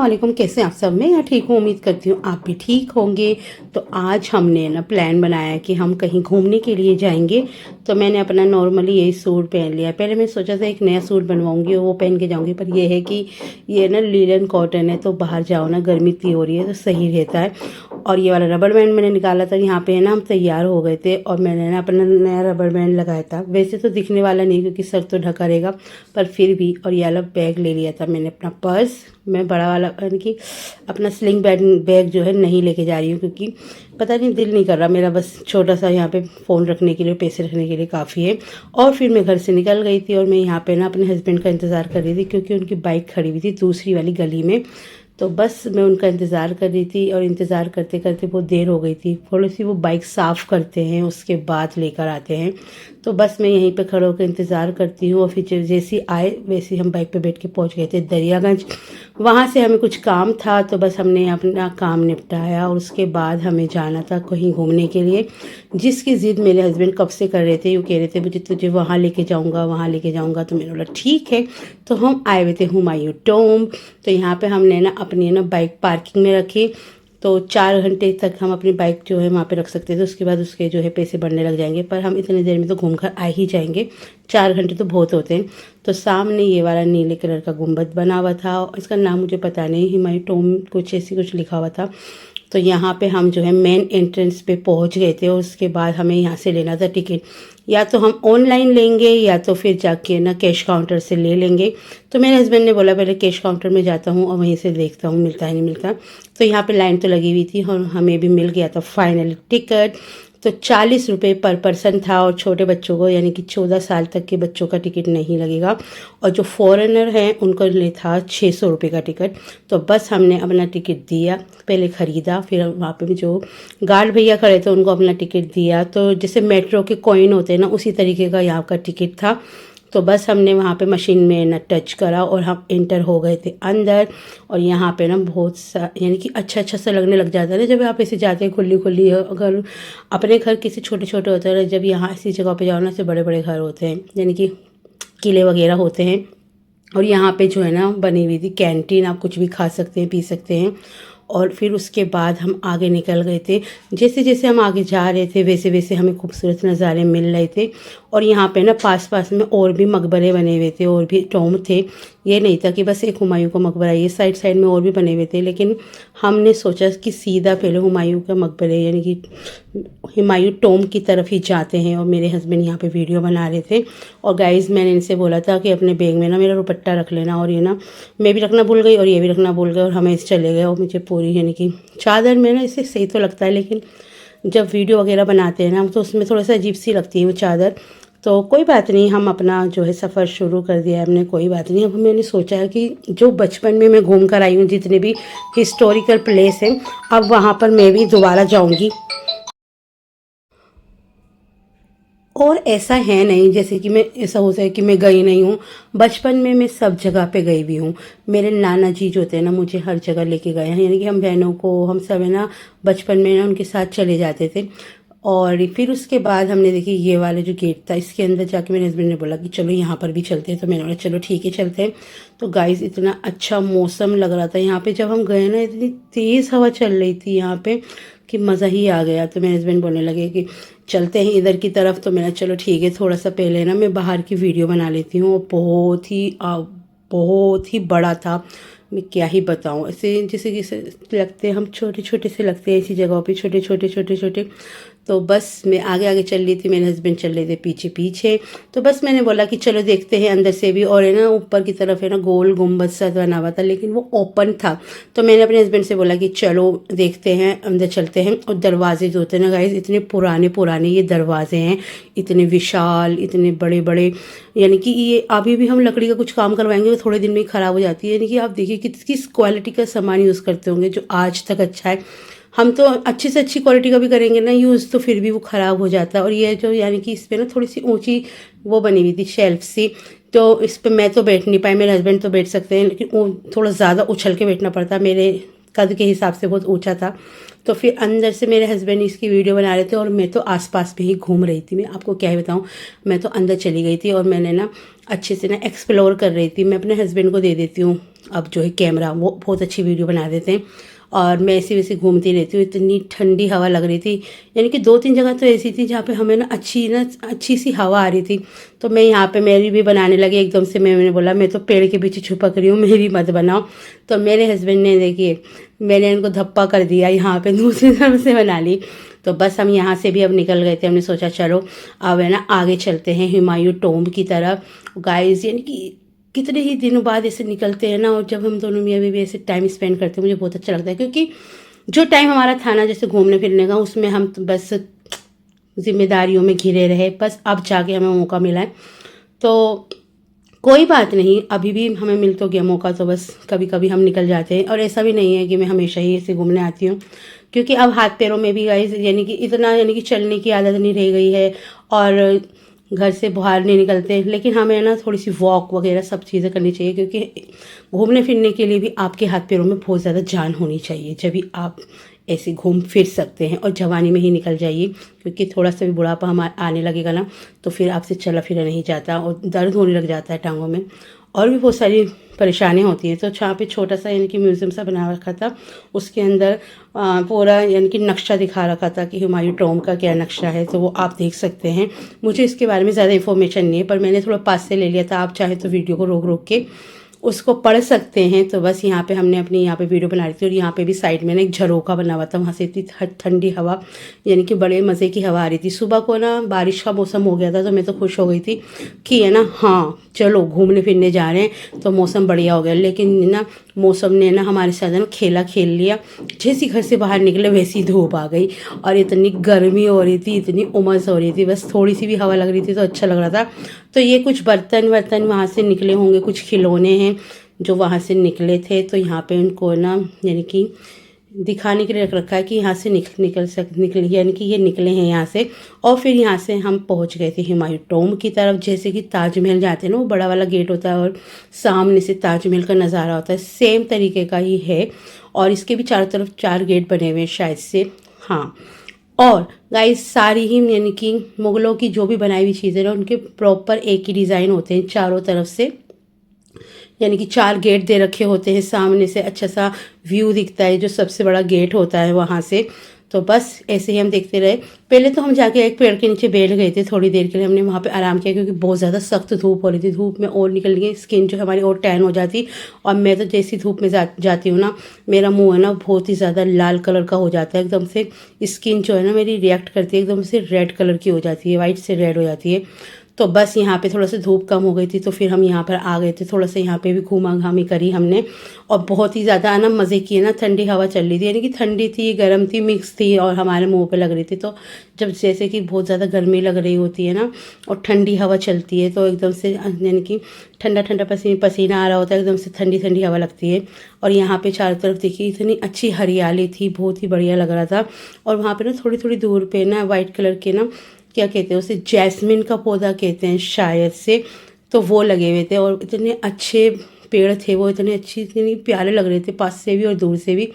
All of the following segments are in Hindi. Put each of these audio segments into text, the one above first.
वालेकुम, कैसे हैं आप सब? मैं यहाँ ठीक हूँ, उम्मीद करती हूँ आप भी ठीक होंगे। तो आज हमने ना प्लान बनाया कि हम कहीं घूमने के लिए जाएंगे। तो मैंने अपना नॉर्मली यही सूट पहन लिया। पहले मैं सोचा था एक नया सूट बनवाऊंगी और वो पहन के जाऊंगी, पर ये है कि ये ना लिनन कॉटन है, तो बाहर जाओ ना गर्मी इतनी हो रही है तो सही रहता है। और ये वाला रबड़ बैंड मैंने निकाला था, यहाँ पे है ना हम तैयार हो गए थे और मैंने ना अपना नया रबड़ बैंड लगाया था। वैसे तो दिखने वाला नहीं क्योंकि सर तो ढका रहेगा, पर फिर भी। और ये वाला बैग ले लिया था मैंने, अपना पर्स। मैं बड़ा वाला यानी कि अपना स्लिंग बैग जो है नहीं लेके जा रही हूँ, क्योंकि पता नहीं दिल नहीं कर रहा मेरा, बस छोटा सा यहाँ पे फ़ोन रखने के लिए, पैसे रखने के लिए काफ़ी है। और फिर मैं घर से निकल गई थी और मैं यहाँ पे ना अपने हस्बैंड का इंतज़ार कर रही थी, क्योंकि उनकी बाइक खड़ी हुई थी दूसरी वाली गली में। तो बस मैं उनका इंतज़ार कर रही थी और इंतज़ार करते करते बहुत देर हो गई थी। थोड़ी सी वो बाइक साफ़ करते हैं, उसके बाद लेकर आते हैं। तो बस मैं यहीं पे खड़े होकर इंतज़ार करती हूँ और फिर जैसे आए वैसे हम बाइक पे बैठ के पहुँच गए थे दरियागंज। वहाँ से हमें कुछ काम था तो बस हमने अपना काम निपटाया और उसके बाद हमें जाना था कहीं घूमने के लिए, जिसकी ज़िद मेरे हस्बैंड कब से कर रहे थे। वो कह रहे थे मुझे तुझे वहाँ लेके जाऊँगा, वहाँ लेके जाऊँगा। तो मैंने बोला ठीक है। तो हम आए हुए थे हुमायूं टॉम्ब। तो यहाँ पे हमने ना अपनी ना बाइक पार्किंग में रखी। तो 4 घंटे तक हम अपनी बाइक जो है वहाँ पे रख सकते थे, उसके बाद उसके जो है पैसे बढ़ने लग जाएंगे, पर हम इतनी देर में तो घूम कर आ ही जाएंगे। 4 घंटे तो बहुत होते हैं। तो सामने ये वाला नीले कलर का गुम्बद बना हुआ था, इसका नाम मुझे पता नहीं, हुमायूं टॉम्ब कुछ ऐसी कुछ लिखा हुआ था। तो यहाँ पे हम जो है मेन एंट्रेंस पे पहुँच गए थे और उसके बाद हमें यहाँ से लेना था टिकट। या तो हम ऑनलाइन लेंगे या तो फिर जाके ना कैश काउंटर से ले लेंगे। तो मेरे हस्बैंड ने बोला पहले कैश काउंटर में जाता हूँ और वहीं से देखता हूँ मिलता है नहीं मिलता। तो यहाँ पे लाइन तो लगी हुई थी और हमें भी मिल गया था फाइनली टिकट। तो 40 रुपये पर पर्सन था और छोटे बच्चों को यानी कि 14 साल तक के बच्चों का टिकट नहीं लगेगा। और जो फॉरेनर हैं उनको लिए था 600 रुपये का टिकट। तो बस हमने अपना टिकट दिया, पहले ख़रीदा, फिर वहाँ पे भी जो गार्ड भैया खड़े थे उनको अपना टिकट दिया। तो जैसे मेट्रो के कॉइन होते हैं ना, उसी तरीके का यहाँ का टिकट था। तो बस हमने वहाँ पे मशीन में ना टच करा और हम इंटर हो गए थे अंदर। और यहाँ पे ना बहुत सा यानी कि अच्छा अच्छा सा लगने लग जाता है ना जब आप ऐसे जाते हैं खुली खुली। अगर अपने घर किसी छोटे छोटे होते हैं, जब यहाँ ऐसी जगह पे जाओ ना, ऐसे बड़े बड़े घर होते हैं यानी कि किले वगैरह होते हैं। और यहाँ पे जो है ना बनी हुई थी कैंटीन, आप कुछ भी खा सकते हैं पी सकते हैं। और फिर उसके बाद हम आगे निकल गए थे। जैसे जैसे हम आगे जा रहे थे वैसे वैसे हमें खूबसूरत नज़ारे मिल रहे थे। और यहाँ पे ना पास पास में और भी मकबरे बने हुए थे और भी टॉम्ब थे। ये नहीं था कि बस एक हुमायूं का मकबरा, ये साइड साइड में और भी बने हुए थे, लेकिन हमने सोचा कि सीधा पहले हुमायूं का मकबरे यानी कि हुमायूं टॉम्ब की तरफ ही जाते हैं। और मेरे हस्बैंड यहाँ पे वीडियो बना रहे थे। और गाइज़ मैंने इनसे बोला था कि अपने बैग में ना मेरा दुपट्टा रख लेना, और ये ना मैं भी रखना भूल गई और ये भी रखना भूल गए और हम ऐसे चले गए। और मुझे पूरी यानी कि चादर में ना इससे सही तो लगता है, लेकिन जब वीडियो वगैरह बनाते हैं ना तो उसमें थोड़ा सा अजीब सी लगती है वो चादर। तो कोई बात नहीं, हम अपना जो है सफ़र शुरू कर दिया है हमने, कोई बात नहीं। अब मैंने सोचा है कि जो बचपन में मैं घूम कर आई हूँ जितने भी हिस्टोरिकल प्लेस हैं, अब वहाँ पर मैं भी दोबारा जाऊँगी। और ऐसा है नहीं जैसे कि मैं ऐसा हो जाए कि मैं गई नहीं हूँ। बचपन में मैं सब जगह पे गई भी हूँ। मेरे नाना जी जो थे ना मुझे हर जगह लेके गए हैं, यानी कि हम बहनों को हम सब है ना बचपन में ना उनके साथ चले जाते थे। और फिर उसके बाद हमने देखी ये वाला जो गेट था, इसके अंदर जाके मेरे हस्बैंड ने बोला कि चलो यहाँ पर भी चलते हैं। तो मैंने बोला चलो ठीक है चलते हैं। तो गाइस इतना अच्छा मौसम लग रहा था यहाँ पे, जब हम गए ना इतनी तेज़ हवा चल रही थी यहाँ पे कि मज़ा ही आ गया। तो मेरे हस्बैंड बोलने लगे कि चलते हैं इधर की तरफ। तो मैंने चलो ठीक है, थोड़ा सा पहले ना मैं बाहर की वीडियो बना लेती हूँ। और बहुत ही बड़ा था, मैं क्या ही बताऊँ। ऐसे जैसे जैसे लगते हम छोटे छोटे से लगते हैं ऐसी जगहों पे, छोटे छोटे छोटे छोटे। तो बस मैं आगे आगे चल रही थी, मेरे हस्बैंड चल रहे थे पीछे पीछे। तो बस मैंने बोला कि चलो देखते हैं अंदर से भी। और है ना ऊपर की तरफ है ना गोल गुम्बद सा बना हुआ था, लेकिन वो ओपन था। तो मैंने अपने हस्बैंड से बोला कि चलो देखते हैं, अंदर चलते हैं। और दरवाजे जो होते हैं ना गाइस, इतने पुराने पुराने ये दरवाजे हैं, इतने विशाल, इतने बड़े बड़े। यानी कि ये अभी भी हम लकड़ी का कुछ काम करवाएंगे तो थोड़े दिन में ही ख़राब हो जाती है। यानी कि आप देखिए किस क्वालिटी का सामान यूज़ करते होंगे जो आज तक अच्छा है। हम तो अच्छी से अच्छी क्वालिटी का भी करेंगे ना यूज़, तो फिर भी वो ख़राब हो जाता है। और ये जो यानी कि इस पर ना थोड़ी सी ऊंची वो बनी हुई थी शेल्फ सी, तो इस पर मैं तो बैठ नहीं पाई, मेरे हस्बैंड तो बैठ सकते हैं, लेकिन वो थोड़ा ज़्यादा उछल के बैठना पड़ता है। मेरे कद के हिसाब से बहुत ऊंचा था। तो फिर अंदर से मेरे हस्बैंड इसकी वीडियो बना रहे थे और मैं तो आसपास में ही घूम रही थी। मैं आपको क्या ही बताऊँ, मैं तो अंदर चली गई थी और मैंने ना अच्छे से ना एक्सप्लोर कर रही थी। मैं अपने हस्बैंड को दे देती हूँ अब जो है कैमरा, वो बहुत अच्छी वीडियो बना देते हैं और मैं ऐसी वैसी घूमती रहती हूँ। इतनी ठंडी हवा लग रही थी, यानी कि 2-3 जगह तो ऐसी थी जहाँ पे हमें ना अच्छी सी हवा आ रही थी। तो मैं यहाँ पे मेरी भी बनाने लगी एकदम से। मैंने बोला मैं तो पेड़ के पीछे छुपक रही हूँ, मेरी मत बनाओ। तो मेरे हस्बैंड ने देखिए, मैंने इनको धप्पा कर दिया, यहाँ पे दूसरी तरफ से बना ली। तो बस हम यहाँ से भी अब निकल गए थे। हमने सोचा चलो अब है ना आगे चलते हैं हुमायूं टॉम्ब की तरफ। गाइस यानी कि कितने ही दिनों बाद ऐसे निकलते हैं ना, और जब हम दोनों मियाँ बीवी ऐसे टाइम स्पेंड करते हैं मुझे बहुत अच्छा लगता है। क्योंकि जो टाइम हमारा था ना जैसे घूमने फिरने का, उसमें हम तो बस जिम्मेदारियों में घिरे रहे, बस अब जाके हमें मौका मिला है। तो कोई बात नहीं, अभी भी हमें मिल तो गया मौका, तो बस कभी कभी हम निकल जाते हैं। और ऐसा भी नहीं है कि मैं हमेशा ही ऐसे घूमने आती हूँ, क्योंकि अब हाथ पैरों में भी गाइस यानी कि इतना यानी कि चलने की आदत नहीं रह गई है और घर से बाहर नहीं निकलते। लेकिन हमें ना थोड़ी सी वॉक वगैरह सब चीज़ें करनी चाहिए, क्योंकि घूमने फिरने के लिए भी आपके हाथ पैरों में बहुत ज़्यादा जान होनी चाहिए, जब भी आप ऐसे घूम फिर सकते हैं। और जवानी में ही निकल जाइए, क्योंकि थोड़ा सा भी बुढ़ापा हमारे आने लगेगा ना तो फिर आपसे चला फिरा नहीं जाता और दर्द होने लग जाता है टांगों में, और भी बहुत सारी परेशानियाँ होती हैं। तो जहाँ पे छोटा सा यानी कि म्यूज़ियम सा बना रखा था, उसके अंदर पूरा यानी कि नक्शा दिखा रखा था कि हुमायूं टॉम्ब का क्या नक्शा है, तो वो आप देख सकते हैं। मुझे इसके बारे में ज़्यादा इन्फॉर्मेशन नहीं है, पर मैंने थोड़ा पास से ले लिया था। आप चाहे तो वीडियो को रोक रोक के उसको पढ़ सकते हैं। तो बस यहाँ पे हमने अपनी यहाँ पे वीडियो बना रही थी, और यहाँ पे भी साइड में ना एक झरोका बना हुआ था, वहाँ से इतनी ठंडी हवा यानी कि बड़े मज़े की हवा आ रही थी। सुबह को ना बारिश का मौसम हो गया था, तो मैं तो खुश हो गई थी कि है ना हाँ चलो घूमने फिरने जा रहे हैं तो मौसम बढ़िया हो गया। लेकिन ना मौसम ने ना हमारे साथ ना खेला खेल लिया। जैसे घर से बाहर निकले वैसी धूप आ गई और इतनी गर्मी हो रही थी, इतनी उमस हो रही थी। बस थोड़ी सी भी हवा लग रही थी तो अच्छा लग रहा था। तो ये कुछ बर्तन वर्तन वहाँ से निकले होंगे, कुछ खिलौने हैं जो वहाँ से निकले थे। तो यहाँ पे उनको ना यानी कि दिखाने के लिए रख रखा है कि यहाँ से निकल यानी कि ये निकले हैं यहाँ से। और फिर यहाँ से हम पहुँच गए थे हुमायूं टॉम्ब की तरफ। जैसे कि ताजमहल जाते हैं ना, वो बड़ा वाला गेट होता है और सामने से ताजमहल का नज़ारा होता है, सेम तरीके का ही है। और इसके भी चारों तरफ 4 गेट बने हुए हैं शायद से, हाँ। और गाइस सारी ही यानी कि मुग़लों की जो भी बनाई हुई चीज़ें ना, उनके प्रॉपर एक ही डिज़ाइन होते हैं चारों तरफ से। यानी कि 4 गेट दे रखे होते हैं, सामने से अच्छा सा व्यू दिखता है जो सबसे बड़ा गेट होता है वहाँ से। तो बस ऐसे ही हम देखते रहे। पहले तो हम जाके एक पेड़ के नीचे बैठ गए थे, थोड़ी देर के लिए हमने वहाँ पे आराम किया, क्योंकि बहुत ज़्यादा सख्त धूप हो रही थी। धूप में और निकल गई स्किन जो हमारी और टैन हो जाती। और मैं तो जैसी धूप में जाती हूँ ना, मेरा मुँह है ना बहुत ही ज़्यादा लाल कलर का हो जाता है, एकदम से स्किन जो है ना मेरी रिएक्ट करती है, एकदम से रेड कलर की हो जाती है, वाइट से रेड हो जाती है। तो बस यहाँ पे थोड़ा सा धूप कम हो गई थी, तो फिर हम यहाँ पर आ गए थे। थोड़ा सा यहाँ पे भी घूमा घामी करी हमने, और बहुत ही ज़्यादा ना मज़े किए ना। ठंडी हवा चल रही थी, यानी कि ठंडी थी गर्म थी मिक्स थी, और हमारे मुंह पे लग रही थी। तो जब जैसे कि बहुत ज़्यादा गर्मी लग रही होती है ना और ठंडी हवा चलती है, तो एकदम से यानी कि ठंडा ठंडा पसीना आ रहा होता है, एकदम से ठंडी ठंडी हवा लगती है। और यहाँ पे चारों तरफ देखिए इतनी अच्छी हरियाली थी, बहुत ही बढ़िया लग रहा था। और वहाँ पे ना थोड़ी थोड़ी दूर पे ना वाइट कलर के ना क्या कहते हैं उसे, जैस्मिन का पौधा कहते हैं शायद से, तो वो लगे हुए थे। और इतने अच्छे पेड़ थे वो, इतने प्यारे लग रहे थे पास से भी और दूर से भी।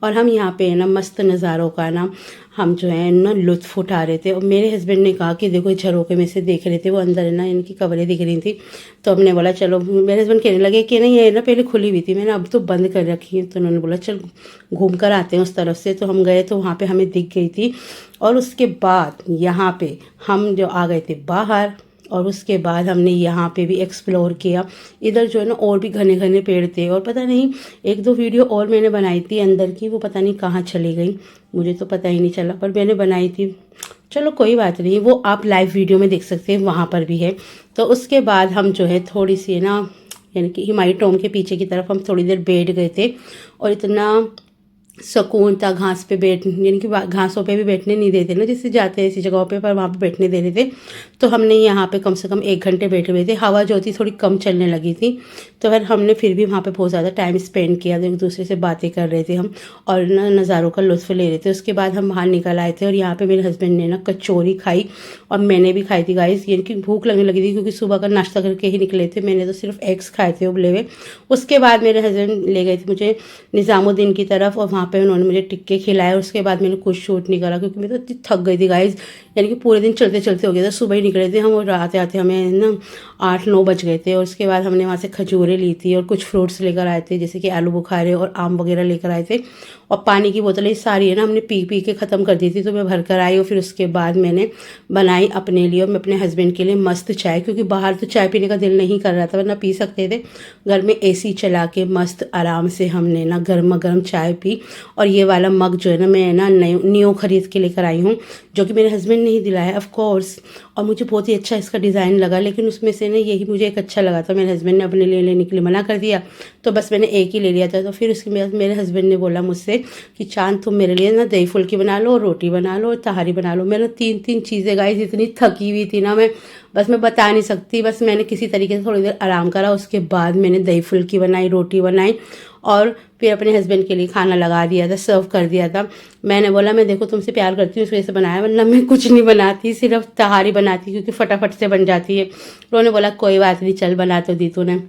और हम यहाँ पे ना मस्त नज़ारों का ना हम जो है ना लुत्फ़ उठा रहे थे। और मेरे हस्बैंड ने कहा कि देखो झरोके में से देख रहे थे, वो अंदर है ना इनकी कब्रें दिख रही थी। तो हमने बोला चलो, मेरे हस्बैंड कहने लगे कि नहीं ये ना पहले खुली हुई थी, मैंने अब तो बंद कर रखी है। तो उन्होंने बोला चल घूम कर आते हैं उस तरफ से। तो हम गए तो वहाँ पे हमें दिख गई थी। और उसके बाद यहाँ पे हम जो आ गए थे बाहर, और उसके बाद हमने यहाँ पे भी एक्सप्लोर किया। इधर जो है ना और भी घने घने पेड़ थे, और पता नहीं 1-2 वीडियो और मैंने बनाई थी अंदर की, वो पता नहीं कहाँ चली गई, मुझे तो पता ही नहीं चला, पर मैंने बनाई थी। चलो कोई बात नहीं, वो आप लाइव वीडियो में देख सकते हैं, वहाँ पर भी है। तो उसके बाद हम जो है थोड़ी सी ना यानी कि हुमायूं टॉम्ब के पीछे की तरफ हम थोड़ी देर बैठ गए थे। और इतना सुकून था, घास पे बैठ यानी कि घासों पे भी बैठने नहीं देते ना, जैसे जाते हैं ऐसी जगहों पे, पर वहाँ पे बैठने दे रहे थे। तो हमने यहाँ पे कम से कम 1 घंटे बैठे हुए थे। हवा जो थी थोड़ी कम चलने लगी थी, तो फिर हमने फिर भी वहाँ पे बहुत ज़्यादा टाइम स्पेंड किया। एक दूसरे से बातें कर रहे थे हम और ना नज़ारों का लुत्फ़ ले रहे थे। उसके बाद हम बाहर निकल आए थे और यहाँ पे मेरे हस्बैंड ने ना कचौरी खाई और मैंने भी खाई थी गाइस। यानी कि भूख लगने लगी थी क्योंकि सुबह का नाश्ता करके ही निकले थे। मैंने तो सिर्फ एग्स खाए थे उबले हुए। उसके बाद मेरे हस्बैंड ले गए थे मुझे निज़ामुद्दीन की तरफ और वहाँ पे उन्होंने मुझे टिक्के खिलाए। उसके बाद मैंने कुछ शूट नहीं करा क्योंकि मैं तो इतनी थक गई थी गाइस। यानी कि पूरे दिन चलते चलते हो गया था। सुबह ही निकले थे हम और आते आते हमें ना 8-9 बज गए थे। और उसके बाद हमने वहाँ से खजूरें ली थी और कुछ फ्रूट्स लेकर आए थे, जैसे कि आलू बुखारे और आम वगैरह लेकर आए थे। और पानी की बोतलें सारी है ना हमने पी पी के ख़त्म कर दी थी, तो मैं भर कर आई। और फिर उसके बाद मैंने बनाई अपने लिए और मैं अपने हस्बैंड के लिए मस्त चाय, क्योंकि बाहर तो चाय पीने का दिल नहीं कर रहा था वरना पी सकते थे। घर में एसी चला के मस्त आराम से हमने ना गर्मा गर्म चाय पी। और ये वाला मग जो है ना मैं ना न्यू खरीद के लेकर आई हूँ, जो कि मेरे हस्बैंड ने ही दिलाया ऑफ कोर्स। और मुझे बहुत ही अच्छा इसका डिज़ाइन लगा, लेकिन उसमें से ना यही मुझे एक अच्छा लगा था। मेरे हस्बैंड ने अपने लिए लेने के लिए मना कर दिया, तो बस मैंने एक ही ले लिया था। तो फिर उसके बाद मेरे हस्बैंड ने बोला मुझसे कि चांद तुम मेरे लिए ना दही फुल्की बना लो, रोटी बना लो और तहारी बना लो। मैंने 3-3 चीज़ें गाइस, इतनी थकी हुई थी ना मैं बता नहीं सकती। बस मैंने किसी तरीके से थोड़ी देर आराम करा। उसके बाद मैंने दही फुल्की बनाई, रोटी बनाई और फिर अपने हस्बैंड के लिए खाना लगा दिया था, सर्व कर दिया था। मैंने बोला मैं देखो तुमसे प्यार करती हूँ इस वजह से बनाया, वरना मैं कुछ नहीं बनाती, सिर्फ तहारी बनाती क्योंकि फटाफट से बन जाती है। उन्होंने बोला कोई बात नहीं, चल बना तो दी तूने।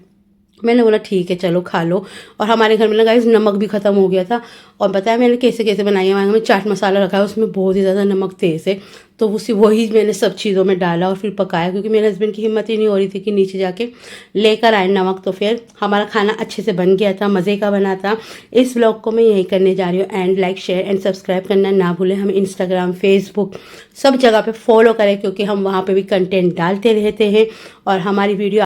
मैंने बोला ठीक है चलो खा लो। और हमारे घर में ना गाइस नमक भी ख़त्म हो गया था। और बताया मैंने कैसे कैसे बनाई है। हमारे घर में चाट मसाला रखा है, उसमें बहुत ही ज़्यादा नमक तेज़ है, तो वही मैंने सब चीज़ों में डाला और फिर पकाया, क्योंकि मेरे हस्बैंड की हिम्मत ही नहीं हो रही थी कि नीचे जाके लेकर आए नमक। तो फिर हमारा खाना अच्छे से बन गया था, मज़े का बना था। इस व्लॉग को मैं यही करने जा रही हूँ। And like share and subscribe करना ना भूलें। हमें इंस्टाग्राम, फेसबुक सब जगह पे फॉलो करें, क्योंकि हम वहाँ पे भी कंटेंट डालते रहते हैं और हमारी वीडियो